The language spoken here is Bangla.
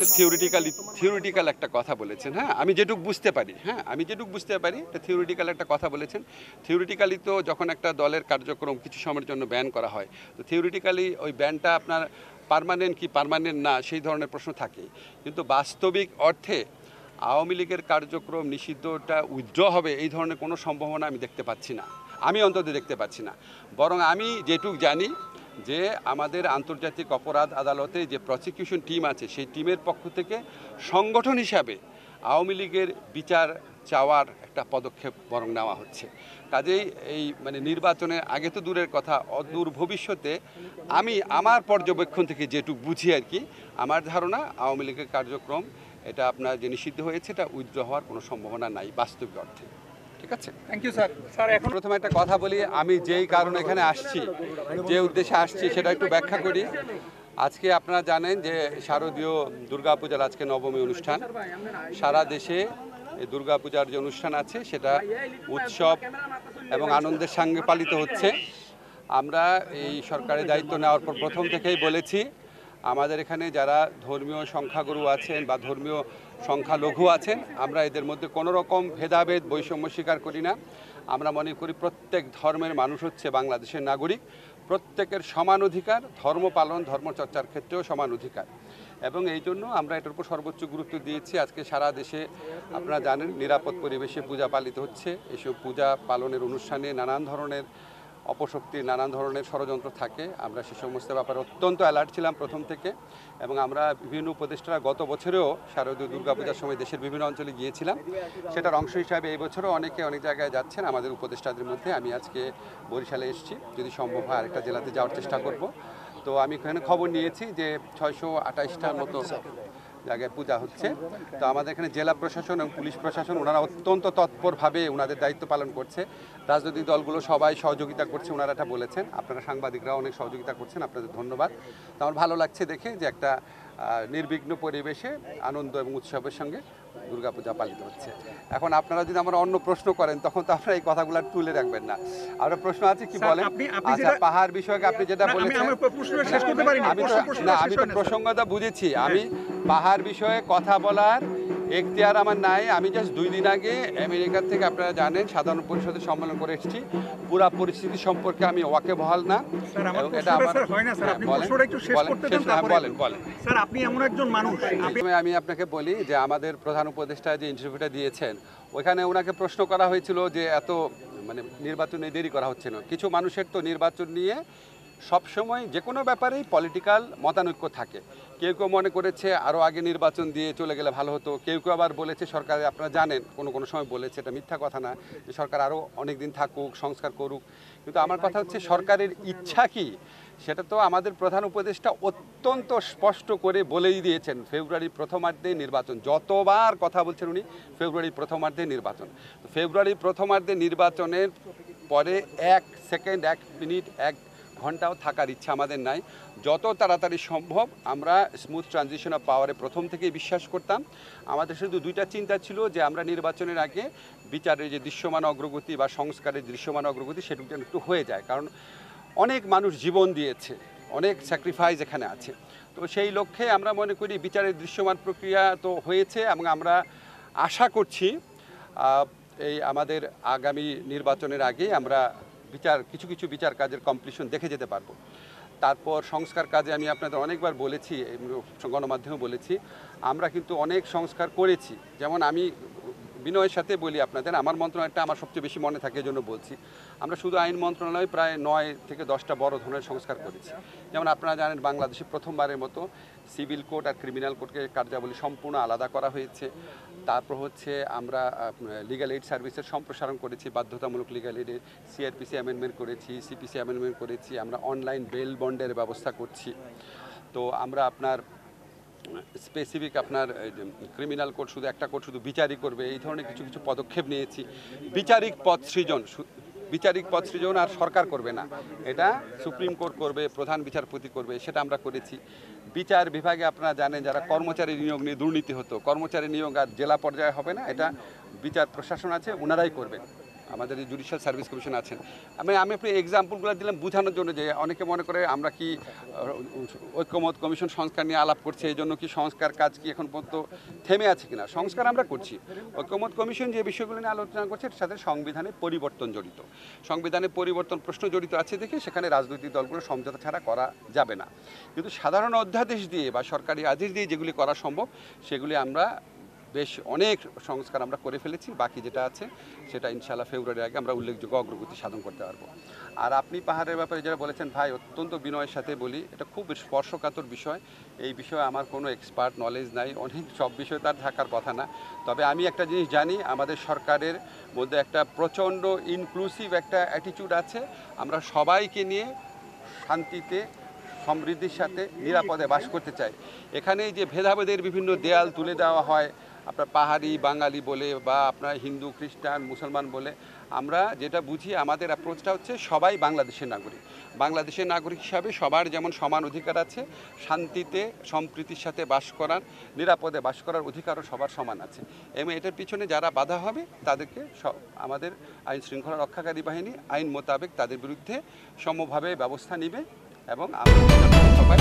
একটা থিওরিটিক্যাল একটা কথা বলেছেন। হ্যাঁ, আমি যেটুকু বুঝতে পারি, এটা থিওরিটিক্যাল একটা কথা বলেছেন। থিওরিটিক্যালি তো যখন একটা দলের কার্যক্রম কিছু সময়ের জন্য ব্যান করা হয়, তো থিওরিটিক্যালি ওই ব্যানটা আপনার পার্মানেন্ট কি পার্মানেন্ট না সেই ধরনের প্রশ্ন থাকে। কিন্তু বাস্তবিক অর্থে আওয়ামী লীগের কার্যক্রম নিষিদ্ধটা উইথড্র হবে এই ধরনের কোনো সম্ভাবনা আমি দেখতে পাচ্ছি না, আমি অন্তত দেখতে পাচ্ছি না। বরং আমি যেটুকু জানি যে আমাদের আন্তর্জাতিক অপরাধ আদালতে যে প্রসিকিউশন টিম আছে সেই টিমের পক্ষ থেকে সংগঠন হিসাবে আওয়ামী লীগের বিচার চাওয়ার একটা পদক্ষেপ বরং নেওয়া হচ্ছে। কাজেই এই মানে নির্বাচনের আগে তো দূরের কথা, অদূর ভবিষ্যতে আমি আমার পর্যবেক্ষণ থেকে যেটুকু বুঝি আর কি, আমার ধারণা আওয়ামী লীগের কার্যক্রম এটা আপনার যে নিষিদ্ধ হয়েছে এটা উইথড্র হওয়ার কোনো সম্ভাবনা নাই বাস্তবিক অর্থে। ঠিক আছে, থ্যাংক ইউ স্যার। স্যার এখন প্রথমে একটা কথা বলি, আমি যেই কারণে এখানে আসছি, যে উদ্দেশ্যে আসছি সেটা একটু ব্যাখ্যা করি। আজকে আপনারা জানেন যে শারদীয় দুর্গাপূজার আজকে নবমী অনুষ্ঠান। সারা দেশে এই দুর্গাপূজার যে অনুষ্ঠান আছে সেটা উৎসব এবং আনন্দের সঙ্গে পালিত হচ্ছে। আমরা এই সরকারের দায়িত্ব নেওয়ার পর প্রথম থেকেই বলেছি আমাদের এখানে যারা ধর্মীয় সংখ্যাগুরু আছেন বা ধর্মীয় সংখ্যালঘু আছেন, আমরা এদের মধ্যে কোনো রকম ভেদাভেদ বৈষম্য স্বীকার করি না। আমরা মনে করি প্রত্যেক ধর্মের মানুষ হচ্ছে বাংলাদেশের নাগরিক, প্রত্যেকের সমান অধিকার, ধর্ম পালন ধর্মচর্চার ক্ষেত্রেও সমান অধিকার, এবং এই জন্য আমরা এটার উপর সর্বোচ্চ গুরুত্ব দিয়েছি। আজকে সারা দেশে আপনারা জানেন নিরাপদ পরিবেশে পূজা পালিত হচ্ছে। এসব পূজা পালনের অনুষ্ঠানে নানান ধরনের অপশক্তির নানান ধরনের ষড়যন্ত্র থাকে। আমরা সে সমস্ত ব্যাপারে অত্যন্ত অ্যালার্ট ছিলাম প্রথম থেকে, এবং আমরা বিভিন্ন উপদেষ্টারা গত বছরেও শারদীয় দুর্গাপূজার সময় দেশের বিভিন্ন অঞ্চলে গিয়েছিলাম। সেটার অংশ হিসাবে এই বছরও অনেকে অনেক জায়গায় যাচ্ছেন আমাদের উপদেষ্টাদের মধ্যে। আমি আজকে বরিশালে এসেছি, যদি সম্ভব হয় আরেকটা জেলাতে যাওয়ার চেষ্টা করব। তো আমি এখানে খবর নিয়েছি যে 628টার মতো জায়গায় পূজা হচ্ছে। তো আমাদের এখানে জেলা প্রশাসন এবং পুলিশ প্রশাসন ওনারা অত্যন্ত তৎপরভাবে ওনাদের দায়িত্ব পালন করছে। রাজনৈতিক দলগুলো সবাই সহযোগিতা করছে, ওনারা এটা বলেছেন। আপনারা সাংবাদিকরাও অনেক সহযোগিতা করছেন, আপনাদের ধন্যবাদ। তো আমার ভালো লাগছে দেখে যে একটা নির্বিঘ্ন পরিবেশে আনন্দ এবং উৎসবের সঙ্গে দুর্গাপূজা পালিত হচ্ছে। এখন আপনারা যদি আমার অন্য প্রশ্ন করেন তখন তো আপনারা এই কথাগুলো তুলে রাখবেন না। আপনার প্রশ্ন আছে কি বলেন? আচ্ছা, পাহাড় বিষয়কে আপনি যেটা বলেছেন, আমি তো প্রসঙ্গটা বুঝেছি। আমি পাহাড় বিষয়ে কথা বলার এখতিয়ার আমার নাই। আমি জাস্ট 2 দিন আগে আমেরিকার থেকে আপনারা জানেন সাধারণ পরিষদের সম্মেলন করে এসেছি। পুরা পরিস্থিতি সম্পর্কে আমি ওয়াকিবহাল না। আমি আপনাকে বলি যে আমাদের প্রধান উপদেষ্টা যে ইন্টারভিউটা দিয়েছেন ওইখানে ওনাকে প্রশ্ন করা হয়েছিল যে এত মানে নির্বাচনে দেরি করা হচ্ছে না। কিছু মানুষের তো নির্বাচন নিয়ে সবসময় যে কোনো ব্যাপারেই পলিটিক্যাল মতানৈক্য থাকে। কেউ কেউ মনে করেছে আরও আগে নির্বাচন দিয়ে চলে গেলে ভালো হতো, কেউ কেউ আবার বলেছে সরকার, আপনারা জানেন কোনো সময় বলেছে, এটা মিথ্যা কথা না, যে সরকার আরও অনেক দিন থাকুক, সংস্কার করুক। কিন্তু আমার কথা হচ্ছে সরকারের ইচ্ছা কি সেটা তো আমাদের প্রধান উপদেষ্টা অত্যন্ত স্পষ্ট করে বলেই দিয়েছেন। ফেব্রুয়ারির প্রথমার্ধে নির্বাচন, যতবার কথা বলছেন উনি ফেব্রুয়ারির প্রথমার্ধে নির্বাচন। ফেব্রুয়ারির প্রথমার্ধে নির্বাচনের পরে 1 সেকেন্ড 1 মিনিট 1 ঘন্টাও থাকার ইচ্ছা আমাদের নাই। যত তাড়াতাড়ি সম্ভব আমরা স্মুথ ট্রানজিশন অফ পাওয়ারে প্রথম থেকেই বিশ্বাস করতাম। আমাদের শুধু 2টা চিন্তা ছিল যে আমরা নির্বাচনের আগে বিচারের যে দৃশ্যমান অগ্রগতি বা সংস্কারের দৃশ্যমান অগ্রগতি সেটুকু যেন একটু হয়ে যায়, কারণ অনেক মানুষ জীবন দিয়েছে, অনেক স্যাক্রিফাইস এখানে আছে। তো সেই লক্ষ্যে আমরা মনে করি বিচারের দৃশ্যমান প্রক্রিয়া তো হয়েছে, এবং আমরা আশা করছি এই আমাদের আগামী নির্বাচনের আগে আমরা কিছু কিছু বিচার কাজের কমপ্লিশন দেখে যেতে পারবো। তারপর সংস্কার কাজে আমি আপনাদের অনেকবার বলেছি, গণমাধ্যমে বলেছি, আমরা কিন্তু অনেক সংস্কার করেছি। যেমন আমি বিনয়ের সাথে বলি আপনাদের, আমার মন্ত্রণালয়টা আমার সবচেয়ে বেশি মনে থাকে, এই জন্য বলছি। আমরা শুধু আইন মন্ত্রণালয়ে প্রায় 9 থেকে 10টা বড় ধরনের সংস্কার করেছি। যেমন আপনারা জানেন বাংলাদেশে প্রথমবারের মতো সিভিল কোড আর ক্রিমিনাল কোডকে কার্যাবলী সম্পূর্ণ আলাদা করা হয়েছে। তারপর হচ্ছে আমরা লিগ্যাল এইড সার্ভিসের সম্প্রসারণ করেছি, বাধ্যতামূলক লিগ্যাল এইডের সিআরপিসি অ্যামেন্ডমেন্ট করেছি, সিপিসি অ্যামেন্ডমেন্ট করেছি, আমরা অনলাইন বেল বন্ডের ব্যবস্থা করছি। তো আমরা আপনার স্পেসিফিক আপনার ক্রিমিনাল কোড শুধু একটা কোড শুধু বিচারই করবে, এই ধরনের কিছু কিছু পদক্ষেপ নিয়েছি। বিচারিক পদ সৃজন আর সরকার করবে না, এটা সুপ্রিম কোর্ট করবে, প্রধান বিচারপতি করবে, সেটা আমরা করেছি। বিচার বিভাগে আপনারা জানেন যারা কর্মচারী নিয়োগ নিয়ে দুর্নীতি হতো, কর্মচারী নিয়োগ আর জেলা পর্যায়ে হবে না, এটা বিচার প্রশাসন আছে ওনারাই করবেন। আমাদের যে জুডিশিয়াল সার্ভিস কমিশন আছেন, আমি আপনি এক্সাম্পলগুলো দিলাম বোঝানোর জন্য যে অনেকে মনে করে আমরা কি ঐক্যমত কমিশন সংস্কার নিয়ে আলাপ করছে, এই জন্য কি সংস্কার কাজ কি এখন পর্যন্ত থেমে আছে কিনা। সংস্কার আমরা করছি। ঐক্যমত কমিশন যে বিষয়গুলো নিয়ে আলোচনা করছে এর সাথে সংবিধানের পরিবর্তন জড়িত, সংবিধানের পরিবর্তন প্রশ্ন জড়িত আছে দেখে সেখানে রাজনৈতিক দলগুলো সমঝোতা ছাড়া করা যাবে না। কিন্তু সাধারণ অধ্যাদেশ দিয়ে বা সরকারি আদেশ দিয়ে যেগুলি করা সম্ভব সেগুলি আমরা বেশ অনেক সংস্কার আমরা করে ফেলেছি। বাকি যেটা আছে সেটা ইনশাআল্লাহ ফেব্রুয়ারির আগে আমরা উল্লেখযোগ্য অগ্রগতি সাধন করতে পারবো। আর আপনি পাহাড়ের ব্যাপারে যেটা বলেছেন ভাই, অত্যন্ত বিনয়ের সাথে বলি, এটা খুব স্পর্শকাতর বিষয়। এই বিষয়ে আমার কোনো এক্সপার্ট নলেজ নাই, অনেক সব বিষয় তার থাকার কথা না। তবে আমি একটা জিনিস জানি, আমাদের সরকারের মধ্যে একটা প্রচণ্ড ইনক্লুসিভ একটা অ্যাটিটিউড আছে। আমরা সবাইকে নিয়ে শান্তিতে সমৃদ্ধির সাথে নিরাপদে বাস করতে চাই। এখানে যে ভেদাভেদের বিভিন্ন দেয়াল তুলে দেওয়া হয়, আপনার পাহাড়ি বাঙালি বলে বা আপনার হিন্দু খ্রিস্টান মুসলমান বলে, আমরা যেটা বুঝি আমাদের অ্যাপ্রোচটা হচ্ছে সবাই বাংলাদেশের নাগরিক। বাংলাদেশের নাগরিক হিসাবে সবার যেমন সমান অধিকার আছে, শান্তিতে সম্প্রীতির সাথে বাস করার, নিরাপদে বাস করার অধিকারও সবার সমান আছে। এবং এটার পিছনে যারা বাধা হবে তাদেরকে আমাদের আইন শৃঙ্খলা রক্ষাকারী বাহিনী আইন মোতাবেক তাদের বিরুদ্ধে সমভাবে ব্যবস্থা নেবে এবং আমরা সবাই